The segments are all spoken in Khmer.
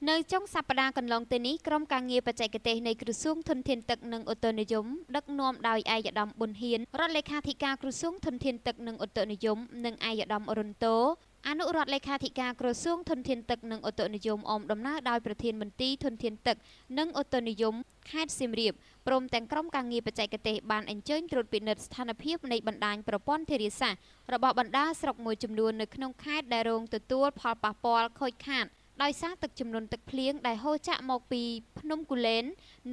នៅចុងសប្តាហ៍កន្លងទៅនេះក្រុមការងារបច្ចេកទេសនៃក្រសួងធនធានទឹកនិងឧតុនិយមដឹកនាំដោយឯកឧត្តមប៊ុនហ៊ានរដ្ឋលេខាធិការក្រសួងធនធានទឹកនិងឧតុនិយមនិងឯកឧត្តមរុនតូអនុរដ្ឋលេខាធិការក្រសួងធនធានទឹកនិងឧតុនិយមអមដំណើរដោយប្រធានមន្ទីរធនធានទឹកនិងឧតុនិយមខេត្តសៀមរាបព្រមទាំងក្រុមការងារបច្ចេកទេសបានអញ្ជើញត្រួតពិនិត្យស្ថានភាពនៃបណ្ដាញប្រព័ន្ធធារាសាស្ត្ររបស់បណ្ដាស្រុកមួយចំនួននៅក្នុងខេត្តដែលរងទទួលផលប៉ះពាល់ខូចខាតដោយសារទឹកជំនន់ទឹកភ្លៀងដែលហូរចាក់មកពីភ្នំគូលែន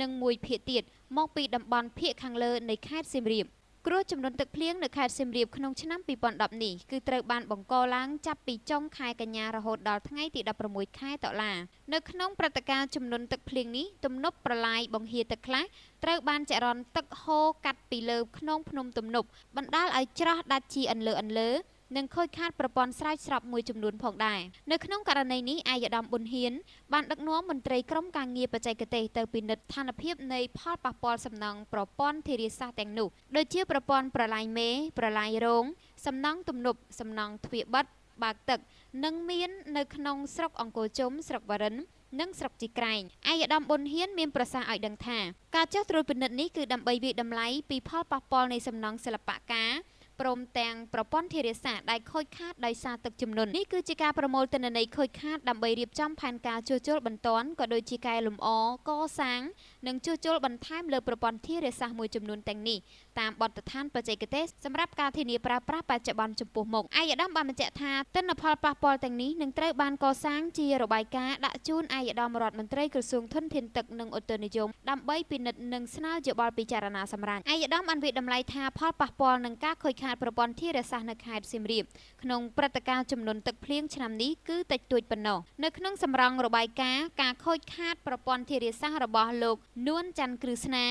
និងមួយភាគទៀតមកពីតំបន់ភាគខាងលើនៃខេត្តសៀមរាបគ្រោះជំនន់ទឹកភ្លៀងនៅខេត្តសៀមរាបក្នុងឆ្នាំ2010នេះគឺត្រូវបានបង្កឡើងចាប់ពីចុងខែកញ្ញារហូតដល់ថ្ងៃទី16ខែតុលានៅក្នុងព្រឹត្តិការណ៍ជំនន់ទឹកភ្លៀងនេះទំនប់ប្រឡាយបង្ហៀរទឹកខ្លះត្រូវបានចរន្តទឹកហូរកាត់ពីលើខ្នងភ្នំទំនប់បណ្ដាលឲ្យច្រោះដាច់ជាអន្លើនិងខូចខាតប្រព័ន្ធស្រោចស្រពមួយចំនួនផងដែរនៅក្នុងករណីនេះឯកឧត្តមប៊ុនហ៊ានបានដឹកនាំមន្ត្រីក្រុមការងារបច្ចេកទេសទៅពិនិត្យស្ថានភាពនៃផលប៉ះពាល់សំណង់ប្រព័ន្ធធារាសាស្ត្រទាំងនោះដូចជាប្រព័ន្ធប្រឡាយមេប្រឡាយរងសំណង់ទំនប់សំណង់ទ្វារបិទបើកទឹកនិងមាននៅក្នុងស្រុកអង្គរជុំស្រុកវរិននិងស្រុកជីក្រែងឯកឧត្តមប៊ុនហ៊ានមានប្រសាសន៍ឲ្យដឹងថាការចុះត្រួតពិនិត្យនេះគឺដើម្បីវិតម្លៃពីផលប៉ះពាល់នៃសំណង់សិល្បកម្មព្រមទាំងប្រព័ន្ធធារាសាស្ត្រដែលខូចខាតដោយសារទឹកជំនន់នេះគឺជាការប្រមូលទិន្នន័យខូចខាតដើម្បីរៀបចំផែនការជួសជុលបន្ទាន់ក៏ដូចជាកែលម្អកសាងនិងជួសជុលបន្ថែមលើប្រព័ន្ធធារាសាស្ត្រមួយចំនួនទាំងនេះតាមបទដ្ឋានបច្ចេកទេសសម្រាប់ការធានាប្រើប្រាស់បច្ចុប្បន្នចំពោះមុខឯកឧត្តមបានបញ្ជាក់ថាទិន្នផលប៉ះពាល់ទាំងនេះនឹងត្រូវបានកសាងជារបាយការណ៍ដាក់ជូនឯកឧត្តមរដ្ឋមន្ត្រីក្រសួងធនធានទឹកនិងឧតុនិយមដើម្បីពិនិត្យនិងស្នើយោបល់ពិចារណាសម្រាប់ឯកឧត្តមបានវិតម្លៃថាផលប៉ះពាល់នឹងការខូចខាតប្រព័ន្ធធារាសាស្ត្រនៅខេត្តសៀមរាបក្នុងព្រឹត្តិការណ៍ជំនន់ទឹកភ្លៀងឆ្នាំនេះគឺតិចតួចប៉ុណ្ណោះនៅក្នុងសម្រងរបាយការណ៍ការខូចខាតប្រព័ន្ធធារាសាស្ត្ររបស់លោកនួនច័ន្ទគ្រឹស្នា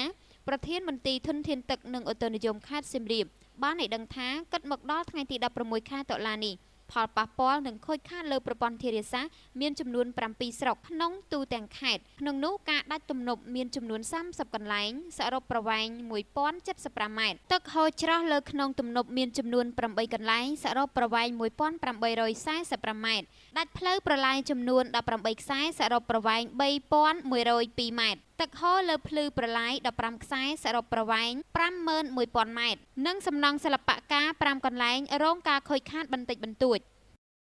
ប្រធានមន្ទីរធនធានទឹកនិងឧតុនិយមខេត្តសៀមរាបបានឲ្យដឹងថាគិតមកដល់ថ្ងៃទី16ខែតុលានេះផលប៉ះពាល់និងខូចខាតលើប្រព័ន្ធធារាសាស្ត្រមានចំនួន7ស្រុកក្នុងទូទាំងខេត្តក្នុងនោះការដាច់ទំនប់មានចំនួន30កន្លែងសរុបប្រវែង1075ម៉ែត្រទឹកហូរច្រោះលើខ្នងទំនប់មានចំនួន8កន្លែងសរុបប្រវែង1845ម៉ែត្រដាច់ផ្លូវប្រឡាយចំនួន18ខ្សែសរុបប្រវែង3102ម៉ែត្រទឹកហូរលើភ្លឺប្រឡាយ15ខ្សែសរុបប្រវែង51000ម៉ែត្រនិងសំណង់សិល្បកម្ម5កន្លែងរងការខូចខាតបន្តិចបន្តួច